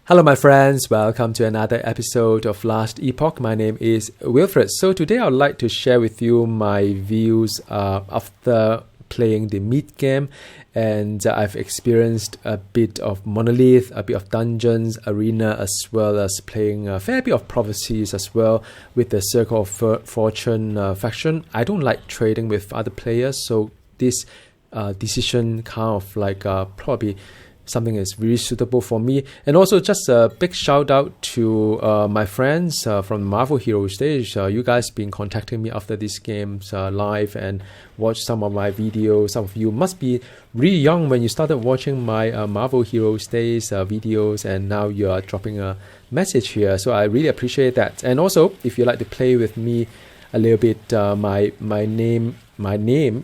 Hello my friends, welcome to another episode of Last Epoch. My name is Wilfred. So today I would like to share with you my views after playing the mid game, and I've experienced a bit of Monolith, a bit of Dungeons, Arena, as well as playing a fair bit of Prophecies as well with the Circle of Fortune faction. I don't like trading with other players, so this decision kind of like probably something is really suitable for me. And also just a big shout out to my friends from the Marvel Hero stage. You guys been contacting me after these games live and watch some of my videos. Some of you must be really young when you started watching my Marvel Hero stage videos, and now you are dropping a message here, so I really appreciate that. And also, if you like to play with me a little bit, my name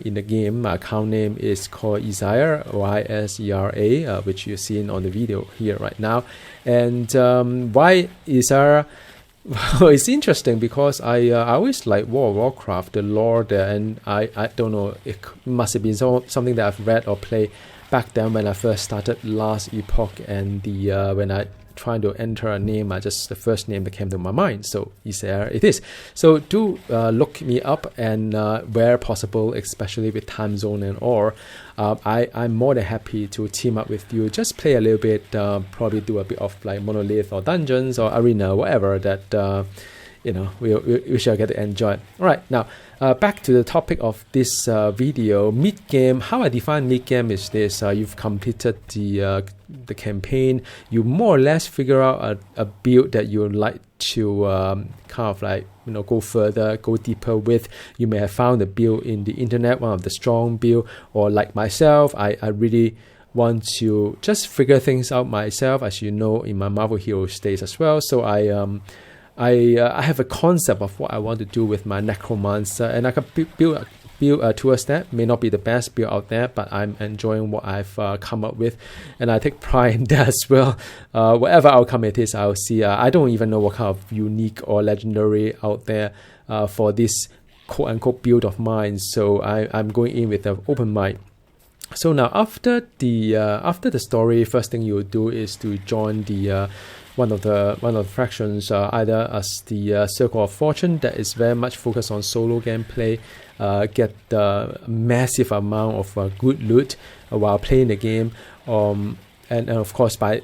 in the game, my account name is called Ysera, Ysera, which you're seeing on the video here right now. And why Ysera? Well, it's interesting because I always like World of Warcraft, the lore there, and I don't know, it must have been something that I've read or played back then when I first started Last Epoch, and when I trying to enter a name, the first name that came to my mind, so Ysera it is. So do look me up, and where possible, especially with time zone and all, I'm more than happy to team up with you, just play a little bit, probably do a bit of like Monolith or Dungeons or Arena, whatever that we shall get to enjoy. All right, now back to the topic of this video, mid game. How I define mid game is this: you've completed the campaign, you more or less figure out a build that you would like to kind of like go further, go deeper with. You may have found a build in the internet, one of the strong build, or like myself, I really want to just figure things out myself, as you know, in my Marvel Hero stage as well. So I have a concept of what I want to do with my Necromancer, and I can build towards that. May not be the best build out there, but I'm enjoying what I've come up with, and I take pride in that as well. Whatever outcome it is, I'll see. I don't even know what kind of unique or legendary out there for this quote-unquote build of mine, so I'm going in with an open mind. So now after the story, first thing you'll do is to join the one of the factions, either as the Circle of Fortune, that is very much focused on solo gameplay, get the massive amount of good loot while playing the game, and of course by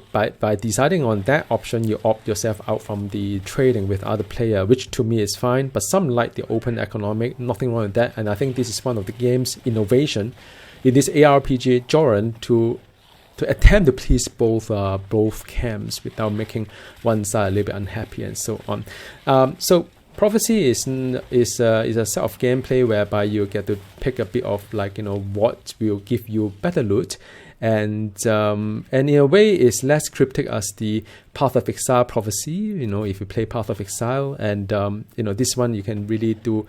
deciding on that option, you opt yourself out from the trading with other player, which to me is fine, but some like the open economic, nothing wrong with that. And I think this is one of the game's innovation in this ARPG genre, to attempt to please both camps without making one side a little bit unhappy and so on. So Prophecy is a set of gameplay whereby you get to pick a bit of like what will give you better loot, and in a way it's less cryptic as the Path of Exile Prophecy. If you play Path of Exile, and this one you can really do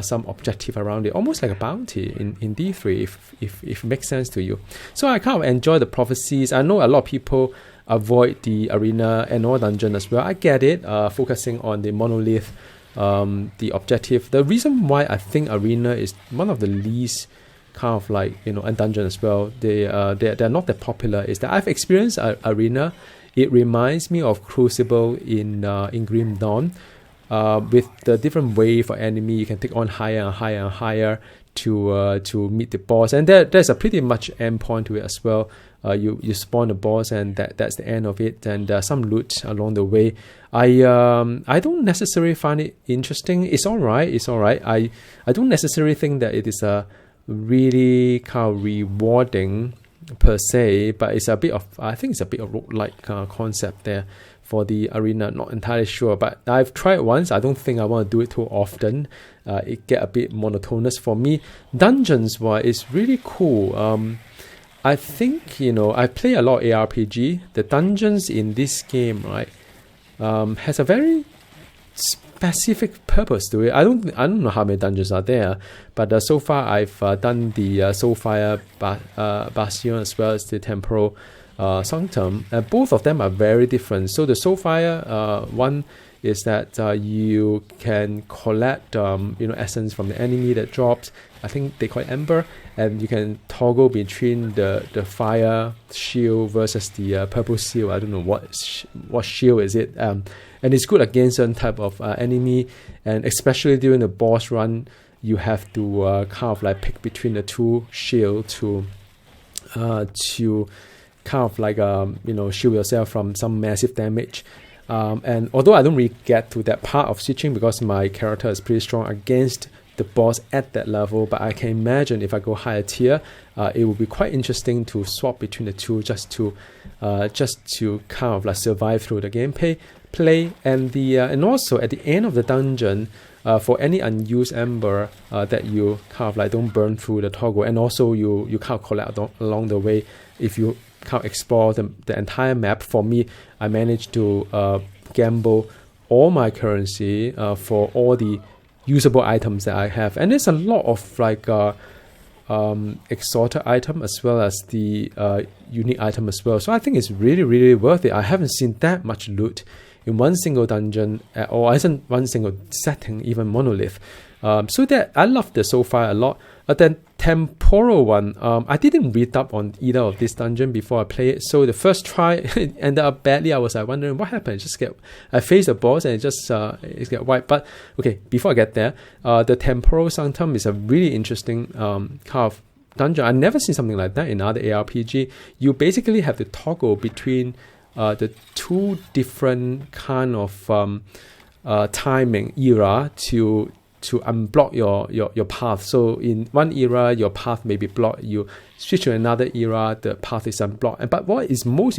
some objective around it, almost like a bounty in D3, if it makes sense to you. So I kind of enjoy the Prophecies. I know a lot of people avoid the Arena and or Dungeon as well. I get it, focusing on the Monolith, the objective. The reason why I think Arena is one of the least kind of like and Dungeon as well, they're not that popular, is that I've experienced Arena. It reminds me of Crucible in Grim Dawn. With the different wave for enemy, you can take on higher and higher and higher to meet the boss, and there's a pretty much end point to it as well. You spawn the boss, and that's the end of it, and some loot along the way. I don't necessarily find it interesting. It's alright. I don't necessarily think that it is a really kind of rewarding per se, but I think it's a bit of roguelike concept there for the Arena. Not entirely sure, but I've tried once. I don't think I want to do it too often. It get a bit monotonous for me. Dungeons is really cool. I think I play a lot of ARPG. The dungeons in this game, right, has a very specific purpose to it. I don't know how many dungeons are there, but so far I've done the Soulfire Bastion as well as the Temporal Sanctum. Both of them are very different. So the Soulfire one is that you can collect essence from the enemy that drops, I think they call it Ember, and you can toggle between the fire shield versus the purple shield. I don't know what shield is it. And it's good against certain type of enemy, and especially during the boss run, you have to kind of like pick between the two shield to kind of like shield yourself from some massive damage. And although I don't really get to that part of switching because my character is pretty strong against the boss at that level, but I can imagine if I go higher tier, it will be quite interesting to swap between the two just to kind of like survive through the gameplay play. And also at the end of the dungeon, for any unused ember that you kind of like don't burn through the toggle, and also you kind of collect along the way. If you can't explore the entire map, for me, I managed to gamble all my currency for all the usable items that I have, and there's a lot of like exotic item as well as the unique item as well. So I think it's really worth it. I haven't seen that much loot in one single dungeon or isn't one single setting, even Monolith. So that I love the so far a lot. The temporal one, I didn't read up on either of this dungeon before I play it. So the first try it ended up badly. I was like wondering what happened. I faced a boss and it get wiped. But okay, before I get there, the temporal sanctum is a really interesting kind of dungeon. I've never seen something like that in other ARPG. You basically have to toggle between the two different kind of timing era to unblock your path. So in one era, your path may be blocked. You switch to another era, the path is unblocked. But what is most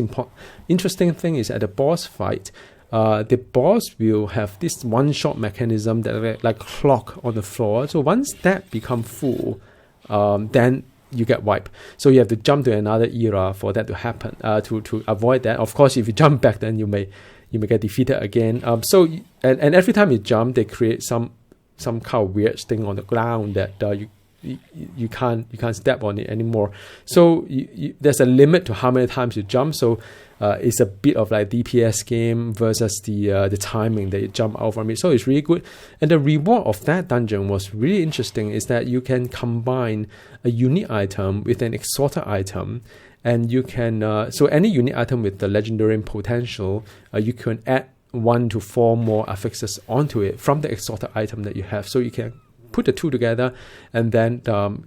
interesting thing is at the boss fight, the boss will have this one-shot mechanism that like clock on the floor. So once that become full, then you get wiped. So you have to jump to another era for that to happen. To avoid that, of course, if you jump back, then you may get defeated again. So and every time you jump, they create some kind of weird thing on the ground that you can't step on it anymore. So there's a limit to how many times you jump. So it's a bit of like DPS game versus the timing that you jump out from it. So it's really good. And the reward of that dungeon was really interesting. Is that you can combine a unique item with an exotic item, and you can so any unique item with the legendary potential, you can add 1 to 4 more affixes onto it from the exotic item that you have. So you can put the two together and then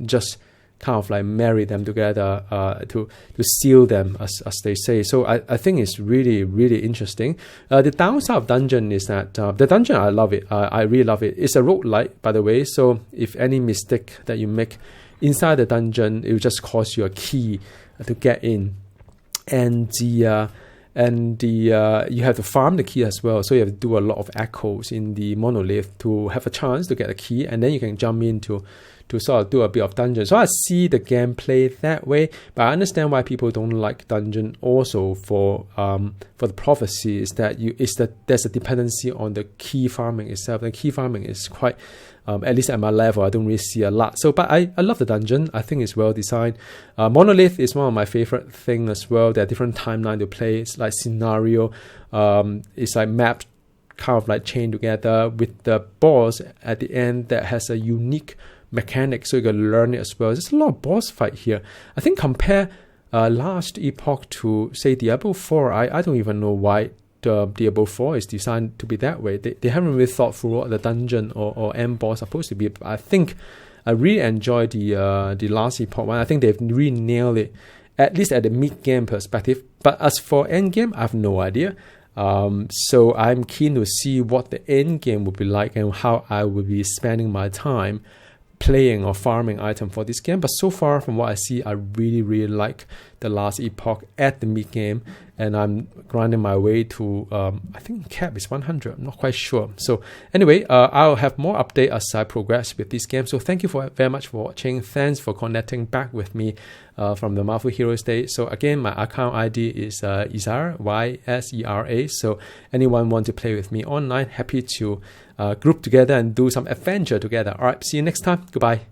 just kind of like marry them together to seal them, as they say. So I think it's really interesting. The downside of dungeon is that the dungeon, I love it. I really love it. It's a roguelike, by the way. So if any mistake that you make inside the dungeon, it will just cost you a key to get in, and you have to farm the key as well. So you have to do a lot of echoes in the monolith to have a chance to get a key, and then you can jump in to sort of do a bit of dungeon. So I see the gameplay that way, but I understand why people don't like dungeon also for the prophecy is that there's a dependency on the key farming itself. The key farming is quite at least at my level, I don't really see a lot. So, but I love the dungeon. I think it's well designed. Monolith is one of my favorite things as well. There are different timeline to play. It's like scenario. It's like map kind of like chained together with the boss at the end that has a unique mechanic, so you can learn it as well. There's a lot of boss fight here. I think compare last Epoch to say Diablo 4. I don't even know why the Diablo 4 is designed to be that way. They haven't really thought through what the dungeon or end boss are supposed to be. But I think I really enjoyed the last Epoch one. I think they've really nailed it, at least at the mid-game perspective. But as for end game, I have no idea. So I'm keen to see what the end game would be like and how I would be spending my time playing or farming item for this game. But so far from what I see, I really like the last Epoch at the mid game, and I'm grinding my way to I think cap is 100. I'm not quite sure. So anyway, I'll have more update as I progress with this game. So thank you very much for watching. Thanks for connecting back with me from the Marvel Heroes Day. So again, my account ID is Ysera, Ysera. So anyone want to play with me online, happy to group together and do some adventure together. All right, see you next time. Goodbye.